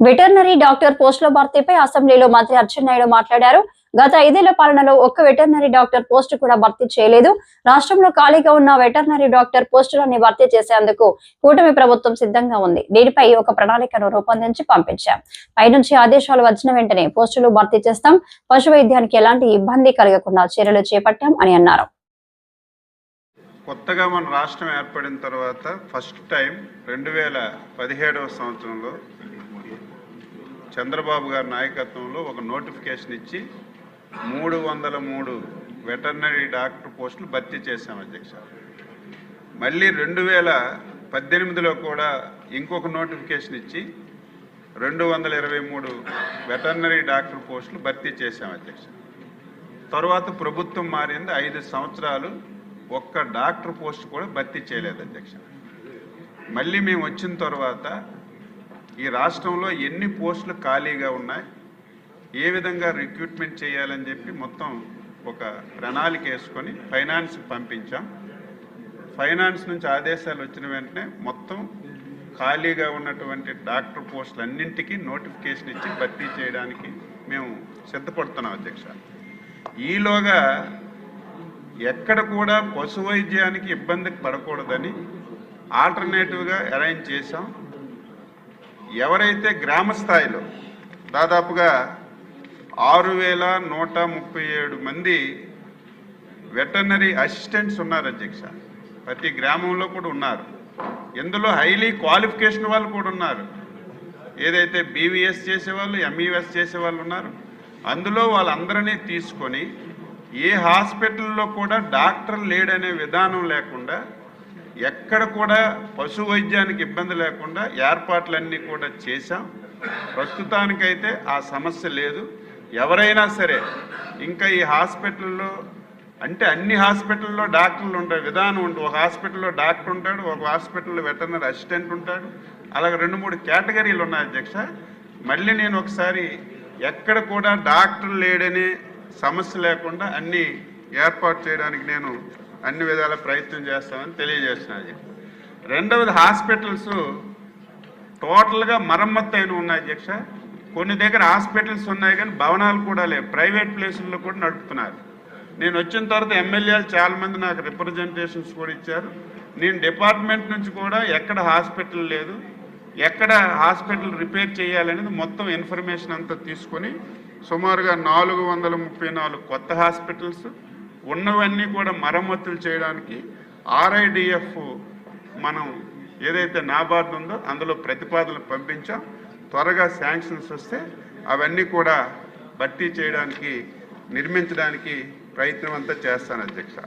Veterinary doctor పోస్టుల భర్తీపై అసెంబ్లీలో మంత్రి అచ్చెన్నాయుడు మాట్లాడారు. గత 5 ఏళ్ల పాలనలో ఒక్క వెటర్నరీ డాక్టర్ పోస్టు కూడా భర్తీ చేయలేదు. రాష్ట్రంలో ఖాళీగా ఉన్న వెటర్నరీ డాక్టర్ పోస్టులన్నీ భర్తీ చేసేందుకు కూటమి ప్రభుత్వం సిద్ధంగా ఉంది. దీనిపై ఒక ప్రణాళికను రూపొందించి పంపించాం. పైనుంచి ఆదేశాలు వచ్చిన వెంటనే పోస్టులు భర్తీ చేస్తాం. పశు వైద్యానికి ఎలాంటి ఇబ్బంది కలగకుండా చర్యలు చేపట్టాం అని అన్నారు. కొత్తగా మన రాష్ట్రం ఏర్పడిన తర్వాత ఫస్ట్ టైం 2017వ సంవత్సరంలో చంద్రబాబు గారి నాయకత్వంలో ఒక నోటిఫికేషన్ ఇచ్చి 303 వెటర్నరీ డాక్టర్ పోస్టులు భర్తీ చేశాం అధ్యక్ష. మళ్ళీ 2018లో కూడా ఇంకొక నోటిఫికేషన్ ఇచ్చి 223 వెటర్నరీ డాక్టర్ పోస్టులు భర్తీ చేశాం అధ్యక్ష. తర్వాత ప్రభుత్వం మారింది, 5 సంవత్సరాలు ఒక్క డాక్టర్ పోస్ట్ కూడా భర్తీ చేయలేదు అధ్యక్ష. మళ్ళీ మేము వచ్చిన తర్వాత ఈ రాష్ట్రంలో ఎన్ని పోస్టులు ఖాళీగా ఉన్నాయి, ఏ విధంగా రిక్రూట్మెంట్ చేయాలని చెప్పి మొత్తం ఒక ప్రణాళిక వేసుకొని ఫైనాన్స్ పంపించాం. ఫైనాన్స్ నుంచి ఆదేశాలు వచ్చిన వెంటనే మొత్తం ఖాళీగా ఉన్నటువంటి డాక్టర్ పోస్టులు అన్నింటికీ నోటిఫికేషన్ ఇచ్చి భర్తీ చేయడానికి మేము సిద్ధపడుతున్నాం అధ్యక్ష. ఈలోగా ఎక్కడ కూడా పశు వైద్యానికి ఇబ్బంది పడకూడదని ఆల్టర్నేటివ్గా అరేంజ్ చేశాం. ఎవరైతే గ్రామ స్థాయిలో దాదాపుగా 6137 మంది వెటర్నరీ అసిస్టెంట్స్ ఉన్నారు అధ్యక్ష. ప్రతి గ్రామంలో కూడా ఉన్నారు. ఇందులో హైలీ క్వాలిఫికేషన్ వాళ్ళు కూడా ఉన్నారు. ఏదైతే బీవీఎస్ చేసేవాళ్ళు, ఎంఈఎస్ చేసేవాళ్ళు ఉన్నారు. అందులో వాళ్ళందరినీ తీసుకొని ఏ హాస్పిటల్లో కూడా డాక్టర్ లేడనే విధానం లేకుండా, ఎక్కడ కూడా పశు వైద్యానికి ఇబ్బంది లేకుండా ఏర్పాట్లన్నీ కూడా చేశాం. ప్రస్తుతానికైతే ఆ సమస్య లేదు. ఎవరైనా సరే ఇంకా ఈ హాస్పిటల్లో అంటే అన్ని హాస్పిటల్లో డాక్టర్లు ఉంటారు, విధానం ఉంటుంది. ఒక హాస్పిటల్లో డాక్టర్ ఉంటాడు, ఒక హాస్పిటల్లో వెటర్నరీ అసిస్టెంట్ ఉంటాడు. అలాగే 2-3 కేటగిరీలు ఉన్నాయి అధ్యక్ష. మళ్ళీ నేను ఒకసారి ఎక్కడ కూడా డాక్టర్ లేడనే సమస్య లేకుండా అన్నీ ఏర్పాటు చేయడానికి నేను అన్ని విధాల ప్రయత్నం చేస్తామని తెలియజేస్తున్నాను. రెండవది, హాస్పిటల్స్ టోటల్గా మరమ్మత్తు అయిన ఉన్నాయి అధ్యక్ష. కొన్ని దగ్గర హాస్పిటల్స్ ఉన్నాయి కానీ భవనాలు కూడా లేవు, ప్రైవేట్ ప్లేసుల్లో కూడా నడుపుతున్నారు. నేను వచ్చిన తర్వాత ఎమ్మెల్యేలు చాలామంది నాకు రిప్రజెంటేషన్స్ కూడా ఇచ్చారు. నేను డిపార్ట్మెంట్ నుంచి కూడా ఎక్కడ హాస్పిటల్ లేదు, ఎక్కడ హాస్పిటల్ రిపేర్ చేయాలనేది మొత్తం ఇన్ఫర్మేషన్ అంతా తీసుకొని సుమారుగా 434 కొత్త హాస్పిటల్స్ ఉన్నవన్నీ కూడా మరమ్మతులు చేయడానికి RIDF మనం ఏదైతే నాబార్డు ఉందో అందులో ప్రతిపాదనలు పంపించాం. త్వరగా శాంక్షన్స్ వస్తే అవన్నీ కూడా భర్తీ చేయడానికి, నిర్మించడానికి ప్రయత్నం అంతా చేస్తాను అధ్యక్ష.